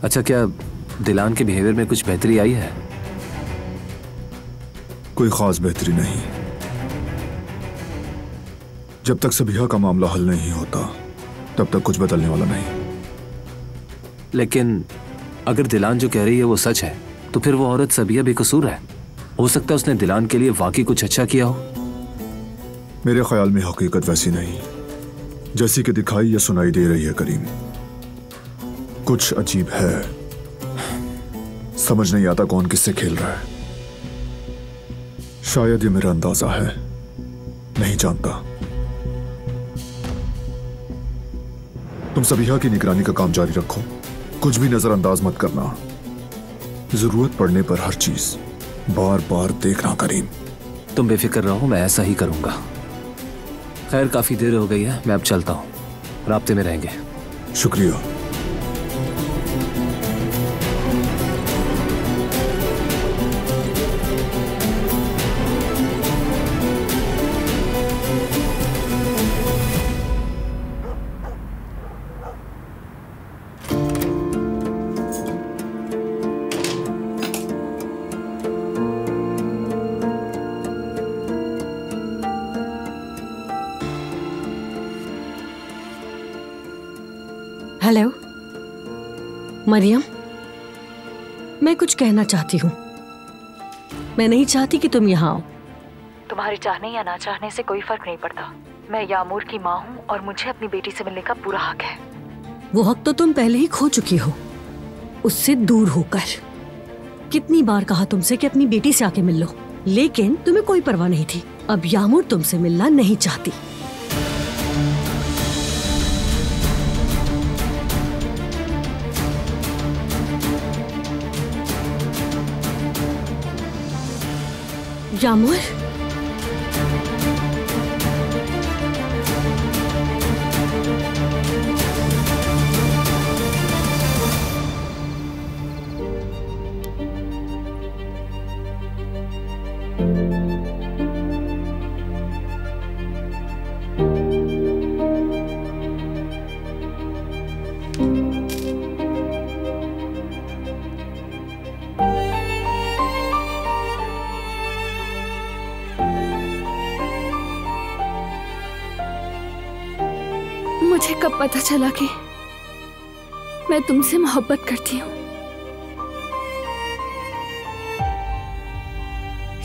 अच्छा, क्या दिलान के बिहेवियर में कुछ बेहतरी आई है? कोई खास बेहतरी नहीं। जब तक सबिहा का मामला हल नहीं होता तब तक कुछ बदलने वाला नहीं। लेकिन अगर दिलान जो कह रही है वो सच है तो फिर वो औरत सबिहा बेकसूर है। हो सकता है उसने दिलान के लिए वाकई कुछ अच्छा किया हो। मेरे ख्याल में हकीकत वैसी नहीं जैसी कि दिखाई या सुनाई दे रही है करीम। कुछ अजीब है, समझ नहीं आता कौन किससे खेल रहा है। शायद ये मेरा अंदाजा है, नहीं जानता। तुम सबिहा की निगरानी का काम जारी रखो, कुछ भी नजरअंदाज मत करना। जरूरत पड़ने पर हर चीज बार बार देखना करीम। तुम बेफिक्र रहो, मैं ऐसा ही करूंगा। खैर, काफी देर हो गई है, मैं अब चलता हूँ। राब्ते में रहेंगे। शुक्रिया। हेलो मरियम, मैं कुछ कहना चाहती हूँ। मैं नहीं चाहती कि तुम यहाँ आओ। तुम्हारे चाहने या ना चाहने से कोई फर्क नहीं पड़ता। मैं यामूर की माँ हूँ और मुझे अपनी बेटी से मिलने का पूरा हक है। वो हक तो तुम पहले ही खो चुकी हो, उससे दूर होकर। कितनी बार कहा तुमसे कि अपनी बेटी से आके मिल लो, लेकिन तुम्हें कोई परवाह नहीं थी। अब यामूर तुमसे मिलना नहीं चाहती। यामूर, मुझे कब पता चला कि मैं तुमसे मोहब्बत करती हूँ।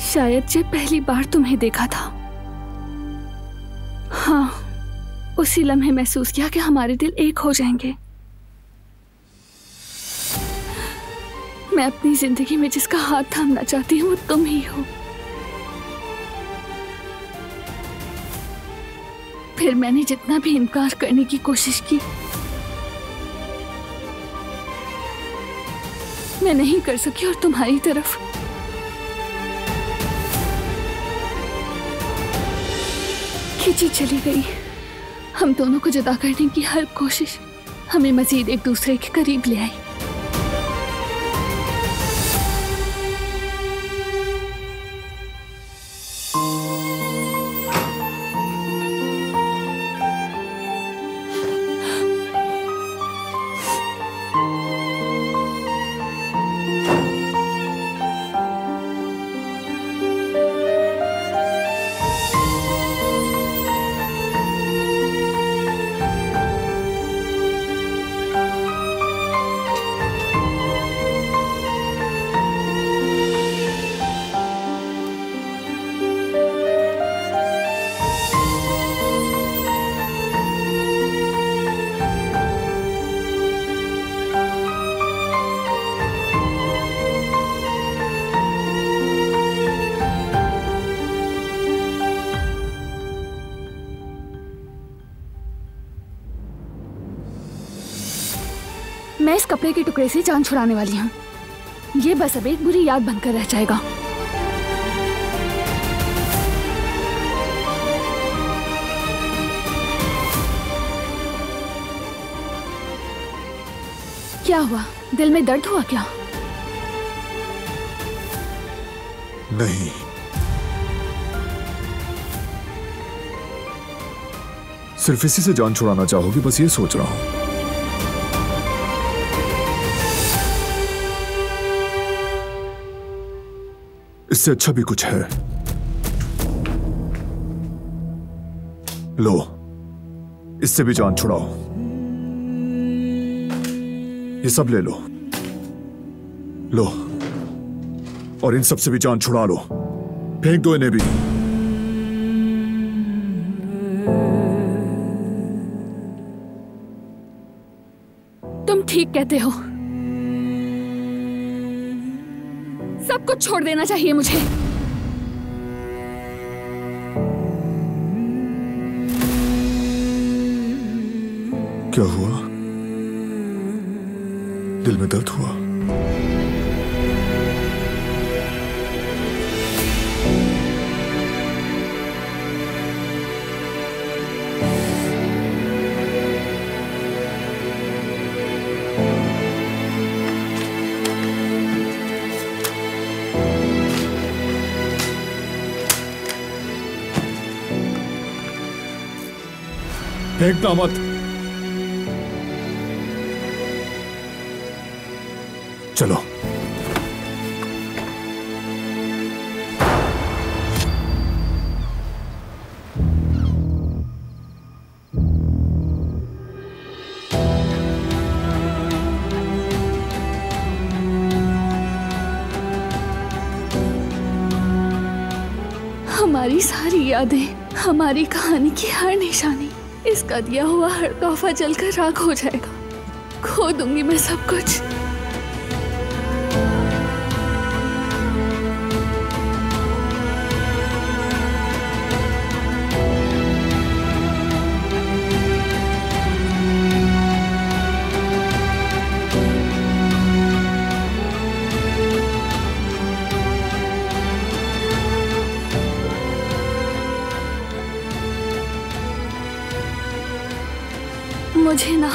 शायद जब पहली बार तुम्हें देखा था, हाँ, उसी लम्हे महसूस किया कि हमारे दिल एक हो जाएंगे। मैं अपनी जिंदगी में जिसका हाथ थामना चाहती हूँ वो तुम ही हो। फिर मैंने जितना भी इनकार करने की कोशिश की, मैं नहीं कर सकी और तुम्हारी तरफ खींची चली गई। हम दोनों को जुदा करने की हर कोशिश हमें मजीद एक दूसरे के करीब ले आई। मैं इस कपड़े के टुकड़े से जान छुड़ाने वाली हूँ। ये बस अब एक बुरी याद बनकर रह जाएगा। क्या हुआ, दिल में दर्द हुआ क्या? नहीं, सिर्फ इसी से जान छुड़ाना चाहोगी, बस ये सोच रहा हूं। इससे अच्छा भी कुछ है। लो, इससे भी जान छुड़ाओ। ये सब ले लो। लो, और इन सब से भी जान छुड़ा लो। फेंक दो इन्हें भी। तुम ठीक कहते हो, सब कुछ छोड़ देना चाहिए मुझे। क्या हुआ? दिल में दर्द हुआ? फेंकना मत। चलो। हमारी सारी यादें, हमारी कहानी की हर निशानी, इसका दिया हुआ हर तोहफा जलकर राख हो जाएगा। खो दूंगी मैं सब कुछ। मुझे ना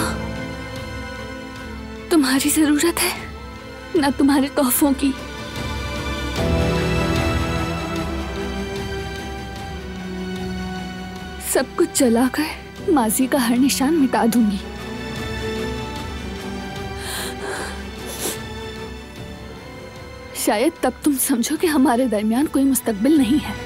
तुम्हारी जरूरत है, ना तुम्हारे तोहफों की। सब कुछ जलाकर माजी का हर निशान मिटा दूंगी। शायद तब तुम समझो कि हमारे दरमियान कोई मुस्तकबिल नहीं है।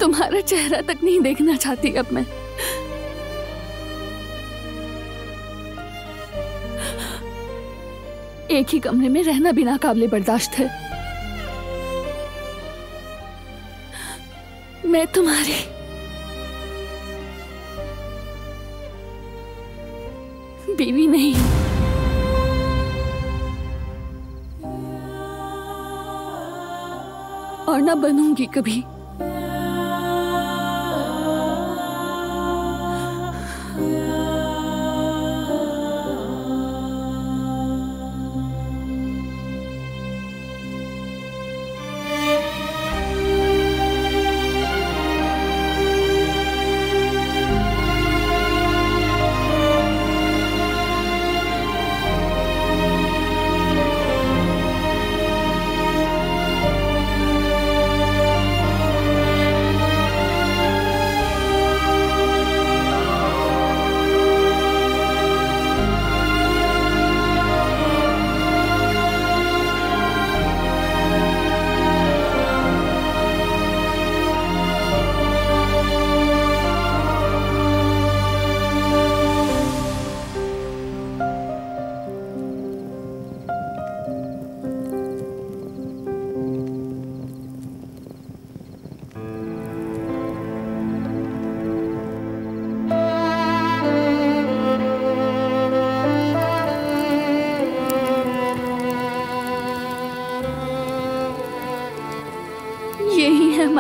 तुम्हारा चेहरा तक नहीं देखना चाहती अब मैं। एक ही कमरे में रहना भी नाकाबिले बर्दाश्त है। मैं तुम्हारी बीवी नहीं और ना बनूंगी कभी।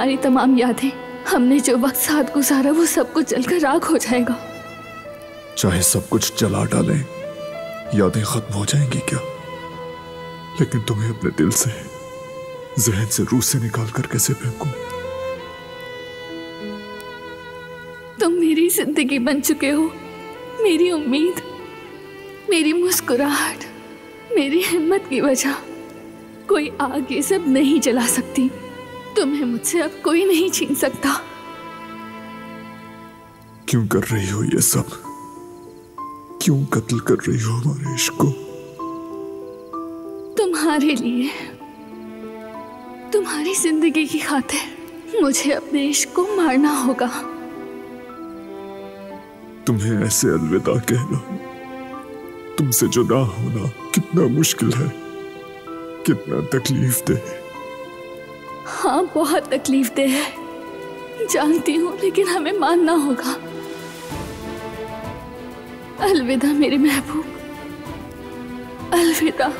हमारी तमाम यादें, हमने जो वक्त साथ गुजारा, वो सब कुछ जलकर राख हो जाएगा। चाहे सब कुछ जला डालें, यादें खत्म हो जाएंगी क्या? लेकिन तुम्हें अपने दिल से, जहन से, रूह से निकाल कर कैसे फेंकूं? तुम मेरी जिंदगी बन चुके हो, मेरी उम्मीद, मेरी मुस्कुराहट, मेरी हिम्मत की वजह। कोई आग ये सब नहीं जला सकती। तुम्हें मुझसे अब कोई नहीं छीन सकता। क्यों कर रही हो ये सब? क्यों कत्ल कर रही हो हमारे इश्क को? तुम्हारे लिए, तुम्हारी जिंदगी की खातिर मुझे अपने इश्क को मारना होगा। तुम्हें ऐसे अलविदा कहना, तुमसे जुदा होना कितना मुश्किल है, कितना तकलीफ दे। हाँ, बहुत तकलीफ दे है, जानती हूँ, लेकिन हमें मानना होगा। अलविदा मेरे महबूब, अलविदा।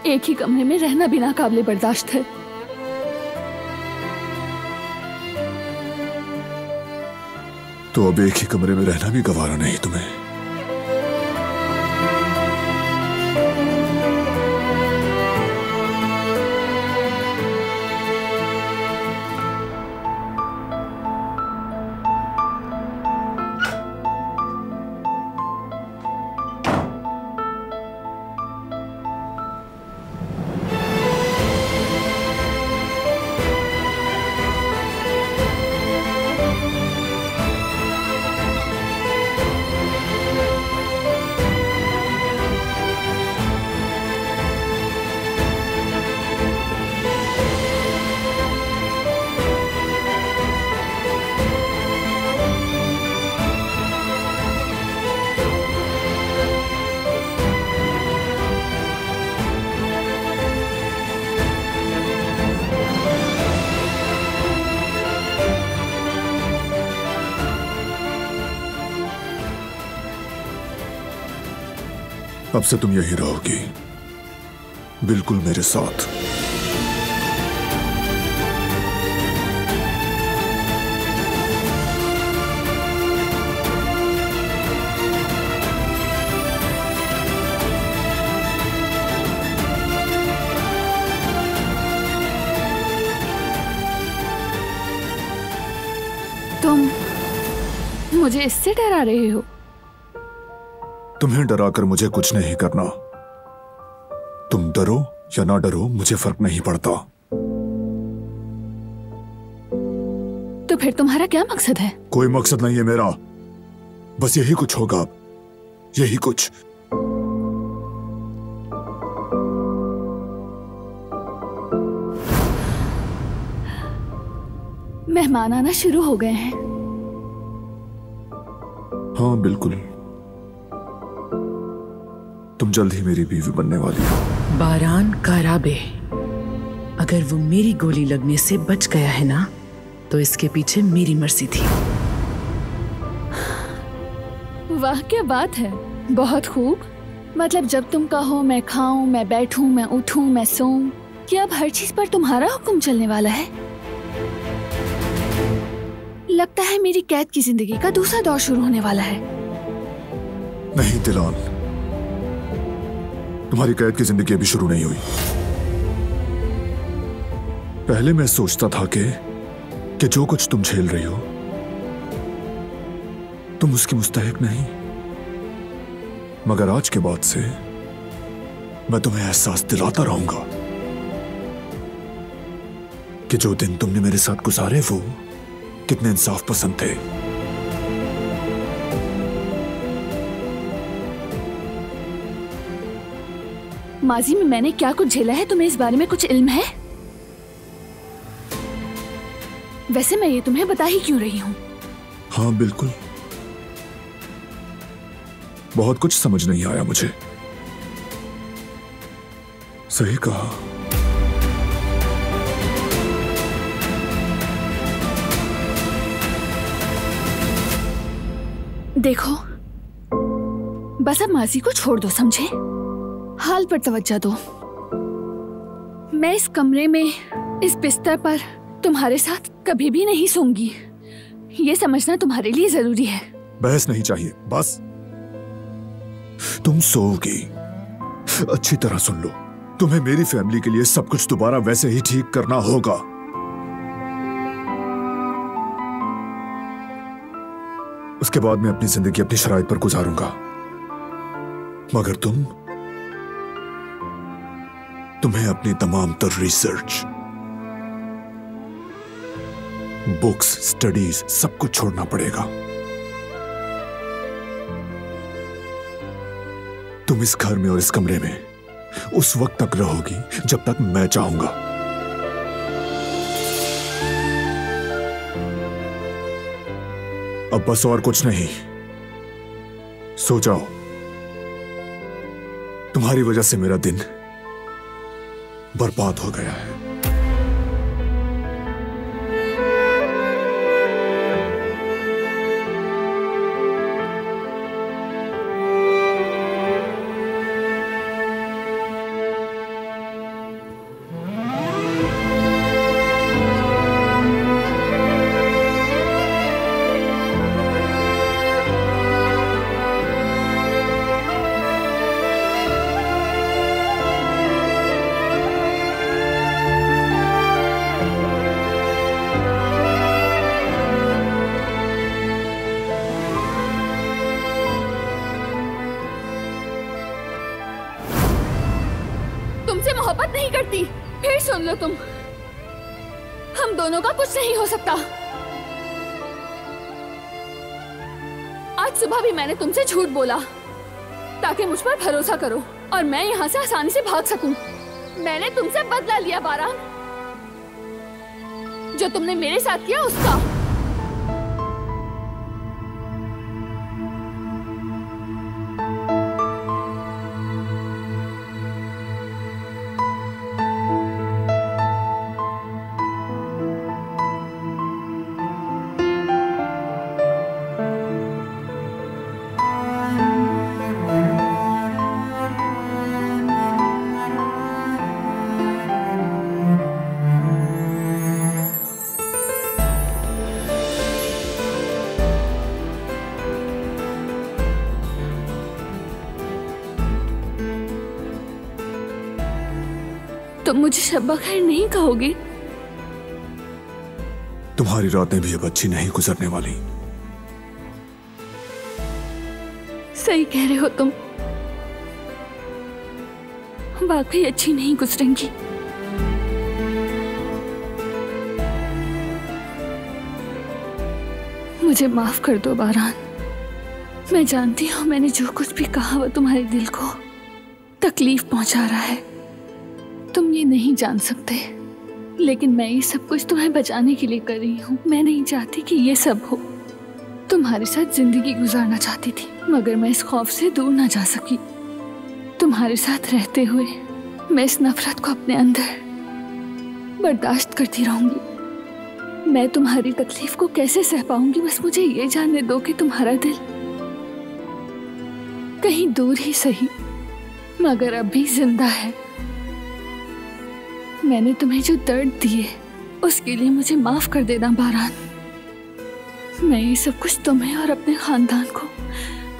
एक ही कमरे में रहना भी नाकाबिले बर्दाश्त है। तो अब एक ही कमरे में रहना भी गवारा नहीं तुम्हें? अब से तुम यहीं रहोगी, बिल्कुल मेरे साथ। मुझे इससे डरा रहे हो? तुम्हें डराकर मुझे कुछ नहीं करना। तुम डरो या ना डरो, मुझे फर्क नहीं पड़ता। तो फिर तुम्हारा क्या मकसद है? कोई मकसद नहीं है मेरा, बस यही कुछ होगा अब, यही कुछ। मेहमान आना शुरू हो गए हैं। हाँ बिल्कुल, तुम जल्द ही मेरी बीवी बनने वाली हो। बारान काराबे, अगर वो मेरी गोली लगने से बच गया है ना, तो इसके पीछे मेरी मर्जी थी। वाह क्या बात है, बहुत खूब। मतलब जब तुम कहो मैं खाऊं, मैं बैठूं, मैं उठूं, मैं सोऊं, क्या अब हर चीज पर तुम्हारा हुक्म चलने वाला है? लगता है मेरी कैद की जिंदगी का दूसरा दौर शुरू होने वाला है। नहीं दिलान, तुम्हारी कैद की जिंदगी अभी शुरू नहीं हुई। पहले मैं सोचता था कि जो कुछ तुम झेल रही हो तुम उसकी मुस्तहिक नहीं, मगर आज के बाद से मैं तुम्हें एहसास दिलाता रहूंगा कि जो दिन तुमने मेरे साथ गुजारे वो कितने इंसाफ पसंद थे। माजी में मैंने क्या कुछ झेला है, तुम्हें इस बारे में कुछ इल्म है? वैसे मैं ये तुम्हें बता ही क्यों रही हूं? हाँ बिल्कुल, बहुत कुछ समझ नहीं आया मुझे। सही कहा। देखो, बस अब माजी को छोड़ दो, समझे? हाल पर तवज्जो दो। मैं इस कमरे में, इस बिस्तर पर तुम्हारे साथ कभी भी नहीं सोऊंगी। ये समझना तुम्हारे लिए जरूरी है। बहस नहीं चाहिए, बस तुम सोओगी। अच्छी तरह सुन लो, तुम्हें मेरी फैमिली के लिए सब कुछ दोबारा वैसे ही ठीक करना होगा। उसके बाद मैं अपनी जिंदगी अपनी शराइत पर गुजारूंगा, मगर तुम्हें अपनी तमाम तर रिसर्च, बुक्स, स्टडीज सब कुछ छोड़ना पड़ेगा। तुम इस घर में और इस कमरे में उस वक्त तक रहोगी जब तक मैं चाहूंगा। अब बस और कुछ नहीं, सो जाओ। तुम्हारी वजह से मेरा दिन बर्बाद हो गया है। तुमसे मोहब्बत नहीं करती, फिर सुन लो तुम, हम दोनों का कुछ नहीं हो सकता। आज सुबह भी मैंने तुमसे झूठ बोला ताकि मुझ पर भरोसा करो और मैं यहाँ से आसानी से भाग सकूं। मैंने तुमसे बदला लिया बारान, जो तुमने मेरे साथ किया उसका। तुम मुझे शब्बा खैर नहीं कहोगे? तुम्हारी रातें भी अब अच्छी नहीं गुजरने वाली। सही कह रहे हो तुम, वाकई अच्छी नहीं गुजरेंगी। मुझे माफ कर दो बारान। मैं जानती हूँ मैंने जो कुछ भी कहा वो तुम्हारे दिल को तकलीफ पहुंचा रहा है। तुम ये नहीं जान सकते, लेकिन मैं ये सब कुछ तुम्हें बचाने के लिए कर रही हूँ। मैं नहीं चाहती कि ये सब हो। तुम्हारे साथ जिंदगी गुजारना चाहती थी, मगर मैं इस खौफ से दूर ना जा सकी। तुम्हारे साथ रहते हुए मैं इस नफरत को अपने अंदर बर्दाश्त करती रहूंगी। मैं तुम्हारी तकलीफ को कैसे सह पाऊंगी? बस मुझे ये जानने दो कि तुम्हारा दिल कहीं दूर ही सही, मगर अब भी जिंदा है। मैंने तुम्हें जो दर्द दिए उसके लिए मुझे माफ कर देना बारान। मैं ये सब कुछ तुम्हें और अपने खानदान को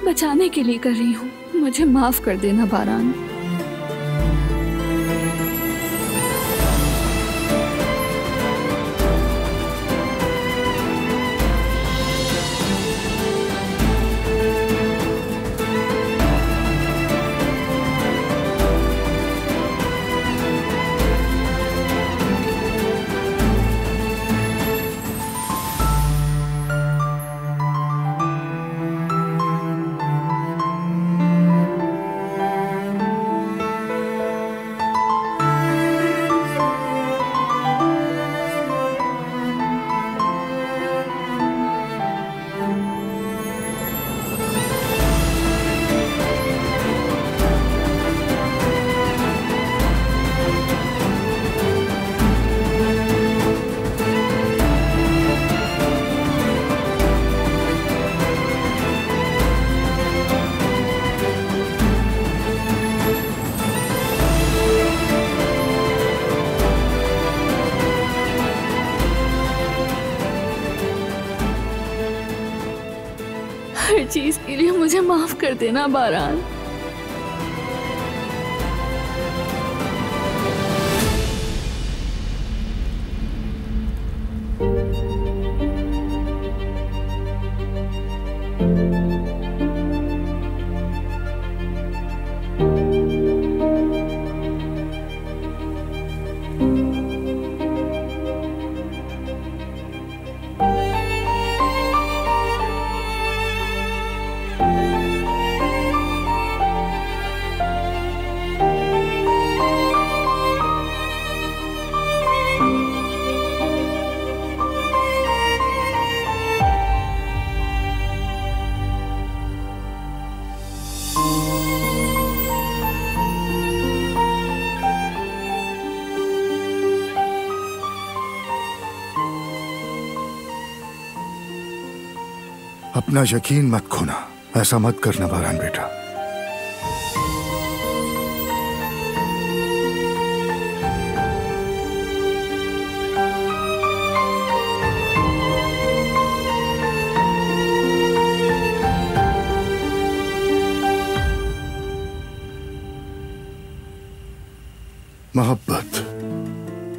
बचाने के लिए कर रही हूँ। मुझे माफ कर देना बारान। हर चीज के लिए मुझे माफ कर देना बारान। अपना यकीन मत खोना, ऐसा मत करना बारान बेटा। मोहब्बत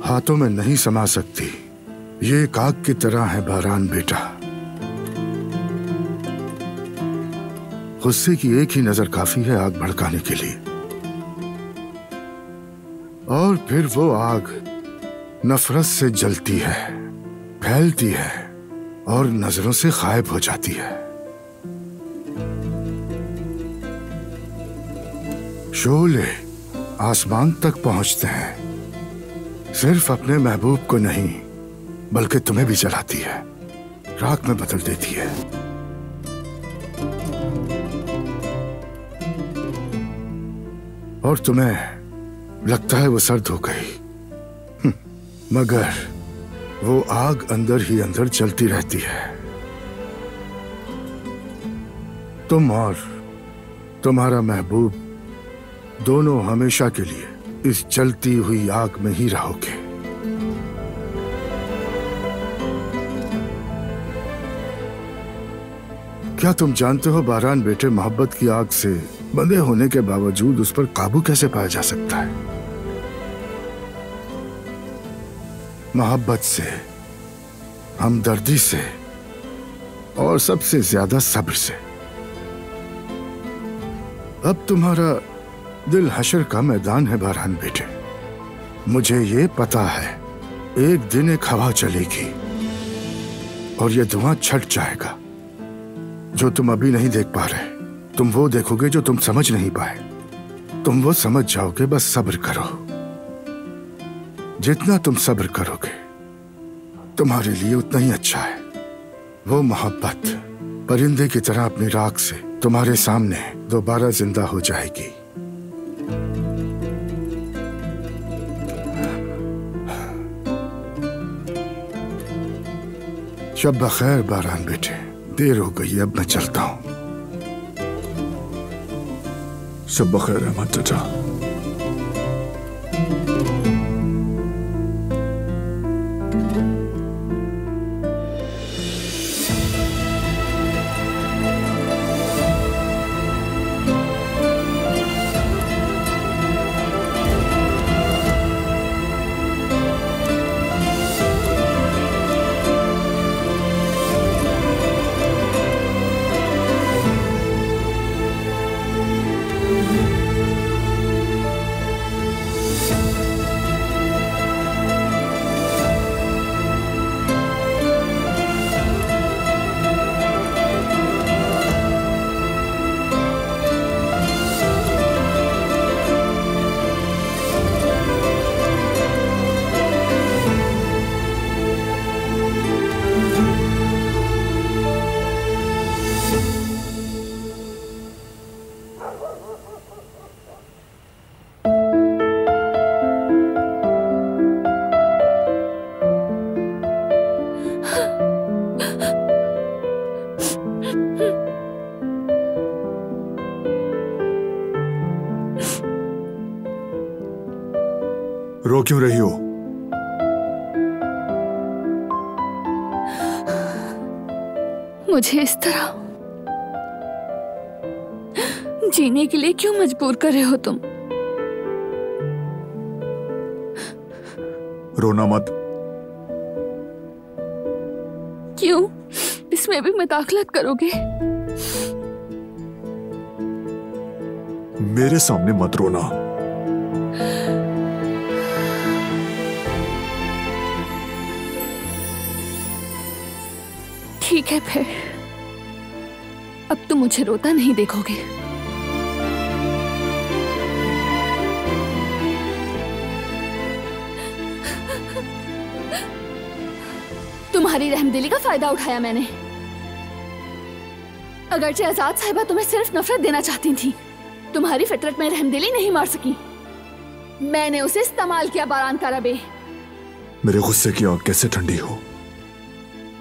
हाथों में नहीं समा सकती, ये एक आग की तरह है बारान बेटा। गुस्से की एक ही नजर काफी है आग भड़काने के लिए, और फिर वो आग नफरत से जलती है, फैलती है और नजरों से गायब हो जाती है। शोले आसमान तक पहुंचते हैं, सिर्फ अपने महबूब को नहीं बल्कि तुम्हें भी जलाती है, राख में बदल देती है। और तुम्हें लगता है वो सर्द हो गई, मगर वो आग अंदर ही अंदर चलती रहती है। तुम और तुम्हारा महबूब दोनों हमेशा के लिए इस जलती हुई आग में ही रहोगे। क्या तुम जानते हो बारान बेटे, मोहब्बत की आग से बंधे होने के बावजूद उस पर काबू कैसे पाया जा सकता है? मोहब्बत से, हमदर्दी से और सबसे ज्यादा सब्र से। अब तुम्हारा दिल हशर का मैदान है बारहान बेटे। मुझे ये पता है एक दिन एक हवा चलेगी और ये धुआं छट जाएगा। जो तुम अभी नहीं देख पा रहे, तुम वो देखोगे जो तुम समझ नहीं पाए। तुम वो समझ जाओगे, बस सब्र करो। जितना तुम सब्र करोगे तुम्हारे लिए उतना ही अच्छा है। वो मोहब्बत परिंदे की तरह अपनी राख से तुम्हारे सामने दोबारा जिंदा हो जाएगी। शब बखैर बारहान बेटे, देर हो गई, अब मैं चलता हूं। शब बखैर रहमान चाचा। रो क्यों रही हो? मुझे इस तरह जीने के लिए क्यों मजबूर कर रहे हो तुम? रोना मत। क्यों? इसमें भी मुदाखलत करोगे? मेरे सामने मत रोना। ठीक है फिर, अब तुम मुझे रोता नहीं देखोगे। तुम्हारी रहमदिली का फायदा उठाया मैंने। अगरचे आजाद साहिबा तुम्हें सिर्फ नफरत देना चाहती थी, तुम्हारी फितरत में रहमदिली नहीं मार सकी। मैंने उसे इस्तेमाल किया बारान का रबे। मेरे गुस्से की आग कैसे ठंडी हो,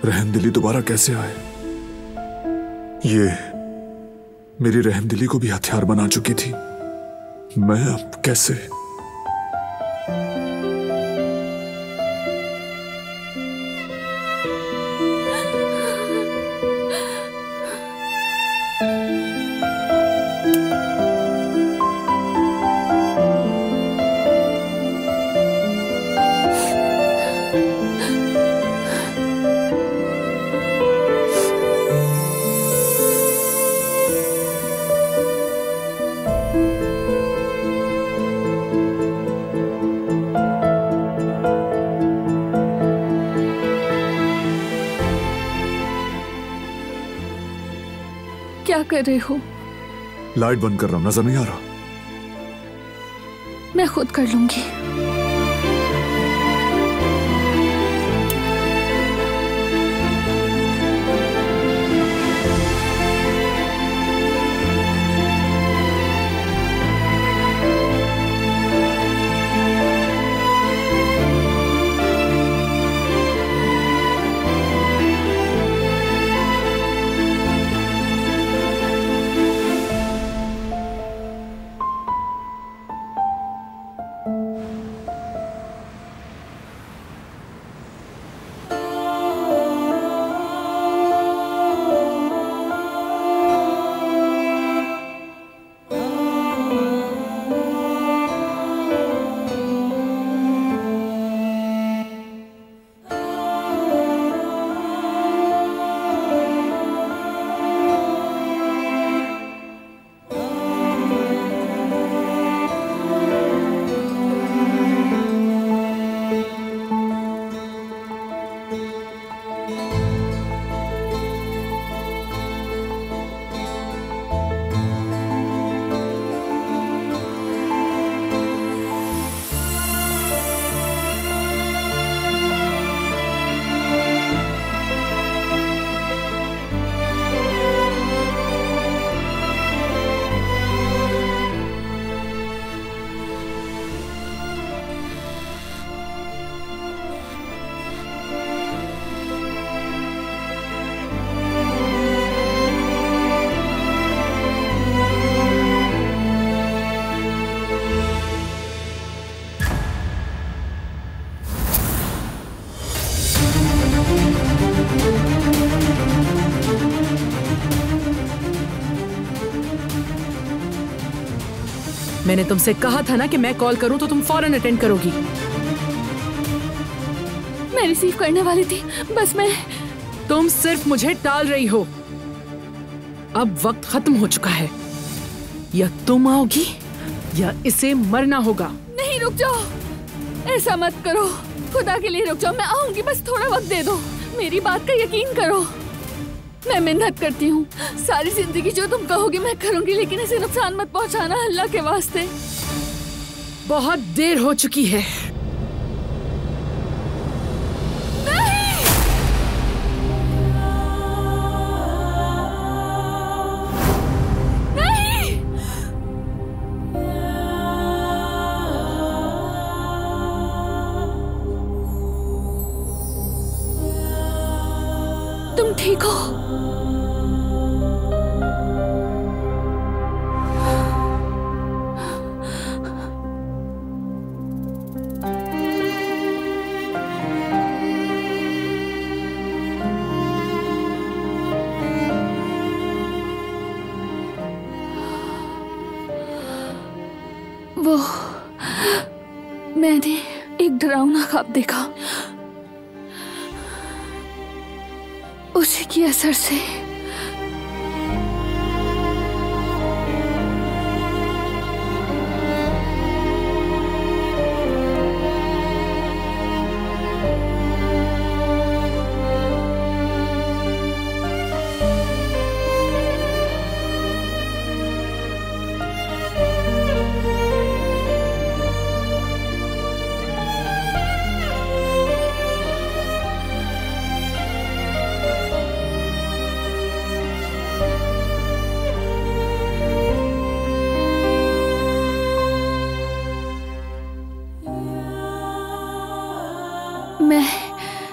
रहमदिली दोबारा कैसे आए? ये मेरी रहमदिली को भी हथियार बना चुकी थी। मैं अब कैसे? क्या कर रहे हो? लाइट बंद कर रहा हूं, नजर नहीं आ रहा? मैं खुद कर लूंगी। मैंने तुमसे कहा था ना कि मैं कॉल करूं तो तुम फौरन अटेंड करोगी। मैं रिसीव करने वाली थी, बस मैं। तुम सिर्फ मुझे टाल रही हो। अब वक्त खत्म हो चुका है। या तुम आओगी या इसे मरना होगा। नहीं, रुक जाओ, ऐसा मत करो, खुदा के लिए रुक जाओ। मैं आऊंगी, बस थोड़ा वक्त दे दो, मेरी बात का यकीन करो। मैं मेहनत करती हूँ, सारी जिंदगी जो तुम कहोगी मैं करूंगी, लेकिन इसे नुकसान मत पहुंचाना, अल्लाह के वास्ते। बहुत देर हो चुकी है। तुम ठीक हो? वो मैंने एक डरावना ख्वाब देखा, उसी के असर से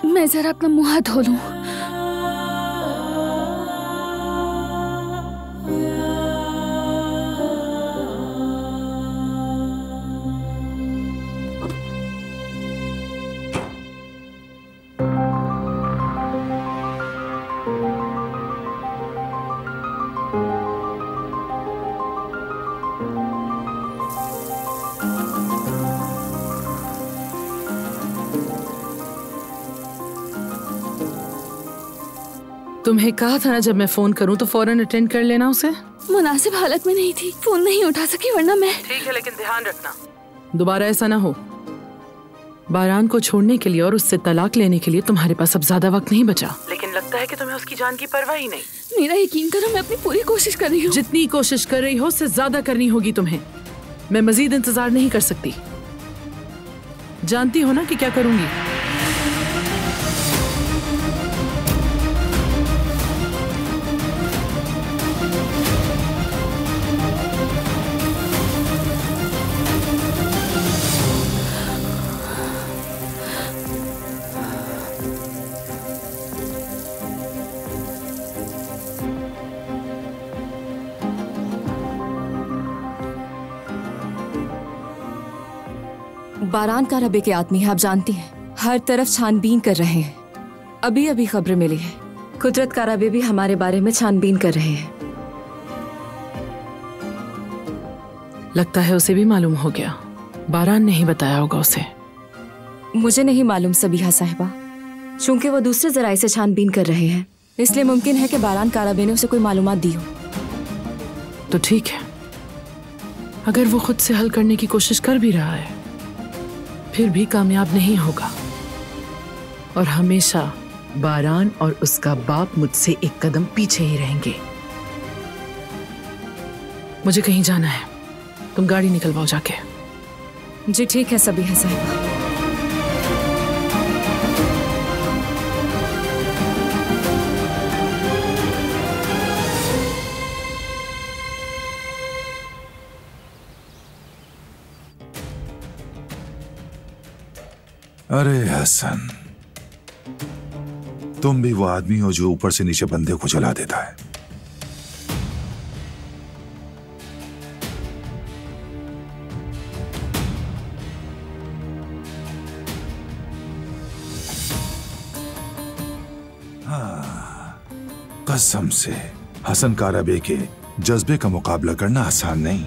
मैं जरा अपना मुंह हाथ धो लूं। तुम्हें कहा था ना जब मैं फोन करूं तो फौरन अटेंड कर लेना उसे। मुनासिब हालत में नहीं थी, फोन नहीं उठा सकी, वरना मैं। ठीक है, लेकिन ध्यान रखना दोबारा ऐसा ना हो। बारान को छोड़ने के लिए और उससे तलाक लेने के लिए तुम्हारे पास अब ज्यादा वक्त नहीं बचा। लेकिन लगता है कि तुम्हें उसकी जान की परवाह ही नहीं। मेरा यकीन करो, मैं अपनी पूरी कोशिश कर रही हूँ। जितनी कोशिश कर रही हो उससे ज्यादा करनी होगी तुम्हें। मैं मजीद इंतजार नहीं कर सकती। जानती हो ना कि क्या करूंगी। बारान कारबे के आदमी है, आप जानती हैं, हर तरफ छानबीन कर रहे हैं। अभी अभी खबरें मिली है, कुदरत कारबे भी हमारे बारे में छानबीन कर रहे हैं। लगता है उसे भी मालूम हो गया। बारान ने ही बताया होगा उसे। मुझे नहीं मालूम सबीहा साहिबा, चूंकि वो दूसरे जराये से छानबीन कर रहे हैं, इसलिए मुमकिन है कि बारान कारबे ने उसे कोई मालूमात दी हो। तो ठीक है, अगर वो खुद से हल करने की कोशिश कर भी रहा है फिर भी कामयाब नहीं होगा। और हमेशा बारान और उसका बाप मुझसे एक कदम पीछे ही रहेंगे। मुझे कहीं जाना है, तुम गाड़ी निकलवाओ जाके। जी ठीक है सबीहा साहिबा। अरे हसन, तुम भी वो आदमी हो जो ऊपर से नीचे बंदे को जला देता है। हाँ, कसम से हसन कारबे के जज्बे का मुकाबला करना आसान नहीं।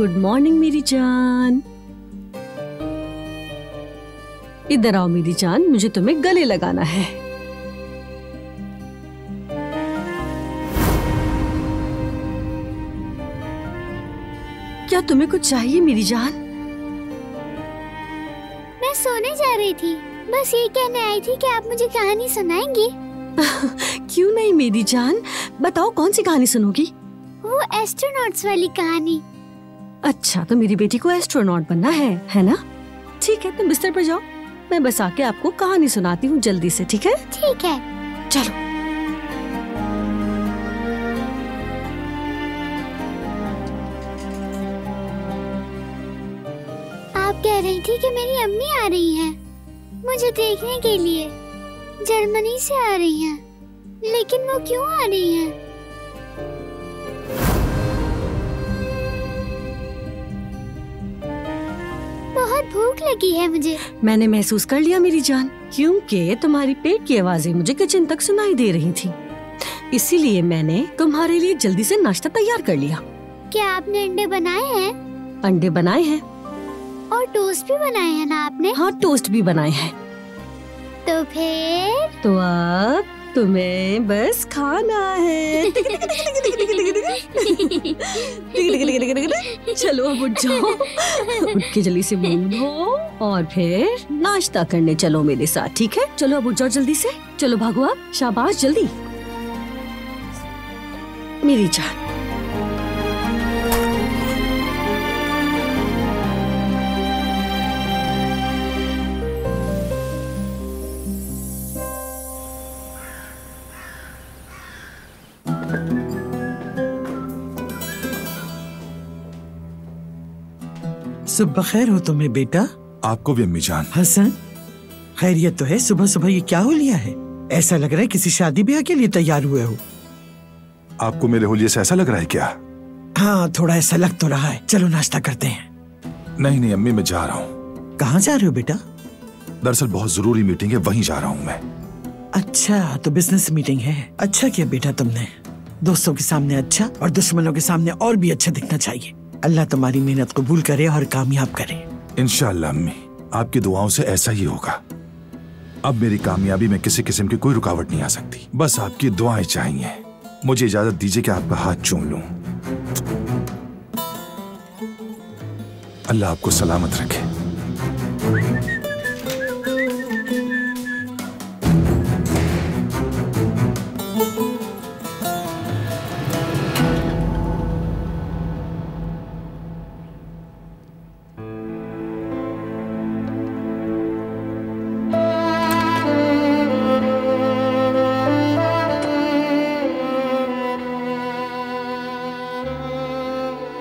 गुड मॉर्निंग मेरी जान। इधर आओ मेरी जान, मुझे तुम्हें गले लगाना है। क्या तुम्हें कुछ चाहिए मेरी जान? मैं सोने जा रही थी, बस ये कहने आई थी कि आप मुझे कहानी सुनाएंगी। क्यों नहीं मेरी जान, बताओ कौन सी कहानी सुनोगी? वो एस्ट्रोनॉट्स वाली कहानी। अच्छा, तो मेरी बेटी को एस्ट्रोनॉट बनना है ना? ठीक है, तुम बिस्तर पर जाओ, मैं बस आके आपको कहानी सुनाती हूँ जल्दी से, ठीक है? ठीक है, चलो। आप कह रही थी कि मेरी अम्मी आ रही हैं मुझे देखने के लिए, जर्मनी से आ रही हैं, लेकिन वो क्यों आ रही हैं? बहुत भूख लगी है मुझे। मैंने महसूस कर लिया मेरी जान, क्योंकि तुम्हारी पेट की आवाजें मुझे किचन तक सुनाई दे रही थी, इसीलिए मैंने तुम्हारे लिए जल्दी से नाश्ता तैयार कर लिया। क्या आपने अंडे बनाए हैं? अंडे बनाए हैं। और टोस्ट भी बनाए हैं ना आपने? हाँ, टोस्ट भी बनाए हैं। तो फिर? तो अब तुम्हें बस खाना है। चलो अब उठ जाओ, उठ के जल्दी से मुंह धो और फिर नाश्ता करने चलो मेरे साथ, ठीक है? चलो अब उठ जाओ जल्दी से, चलो भागो आप, शाबाश जल्दी मेरी जान। सुबह खैर हो तुम्हें बेटा। आपको भी अम्मी जान। हसन, खैरियत तो है? सुबह सुबह ये क्या हो लिया है? ऐसा लग रहा है किसी शादी ब्याह के लिए तैयार हुए हो। आपको मेरे होलिये से ऐसा लग रहा है क्या? हाँ, थोड़ा ऐसा लग तो रहा है। चलो नाश्ता करते हैं। नहीं नहीं अम्मी, मैं जा रहा हूँ। कहाँ जा रहे हो बेटा? दरअसल बहुत जरूरी मीटिंग है, वहीं जा रहा हूँ मैं। अच्छा, तो बिजनेस मीटिंग है। अच्छा किया बेटा तुमने। दोस्तों के सामने अच्छा और दुश्मनों के सामने और भी अच्छा दिखना चाहिए। अल्लाह तुम्हारी मेहनत कबूल करे और कामयाब करे। इंशाअल्लाह अम्मी, आपकी दुआओं से ऐसा ही होगा। अब मेरी कामयाबी में किसी किस्म की कोई रुकावट नहीं आ सकती, बस आपकी दुआएं चाहिए। मुझे इजाजत दीजिए कि आपका हाथ चूम लूं। अल्लाह आपको सलामत रखे।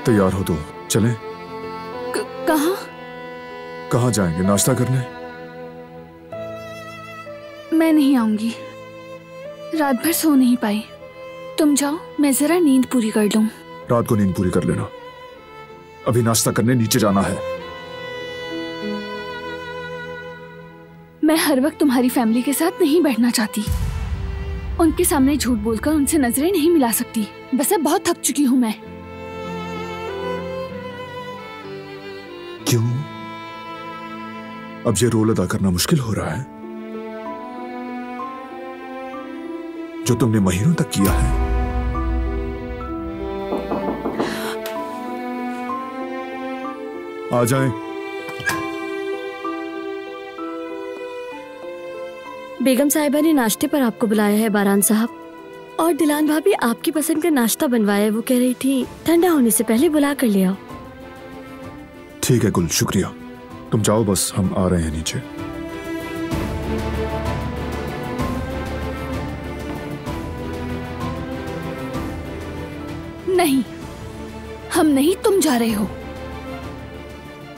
तैयार हो तो चलें? कहाँ? कहाँ जाएंगे? नाश्ता करने? मैं नहीं आऊंगी, रात भर सो नहीं पाई। तुम जाओ, मैं जरा नींद पूरी कर लूं। रात को नींद पूरी कर लेना, अभी नाश्ता करने नीचे जाना है। मैं हर वक्त तुम्हारी फैमिली के साथ नहीं बैठना चाहती। उनके सामने झूठ बोलकर उनसे नजरें नहीं मिला सकती। वैसे बहुत थक चुकी हूँ मैं। क्यों? अब ये रोल अदा करना मुश्किल हो रहा है जो तुमने महीनों तक किया है। आ जाएं। बेगम साहिबा ने नाश्ते पर आपको बुलाया है बारान साहब, और दिलान भाभी आपकी पसंद का नाश्ता बनवाया है। वो कह रही थी ठंडा होने से पहले बुला कर ले आओ। ठीक है गुल, शुक्रिया। तुम जाओ, बस हम आ रहे हैं नीचे। नहीं, हम नहीं, तुम जा रहे हो।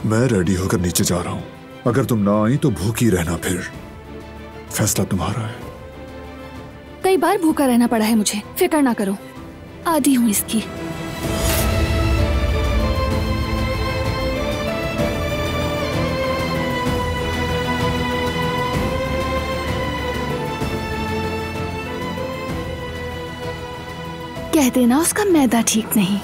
मैं रेडी होकर नीचे जा रहा हूं। अगर तुम ना आई तो भूखी रहना, फिर फैसला तुम्हारा है। कई बार भूखा रहना पड़ा है मुझे, फिक्र ना करो, आदी हूं इसकी। कह देना उसका मैदा ठीक नहीं।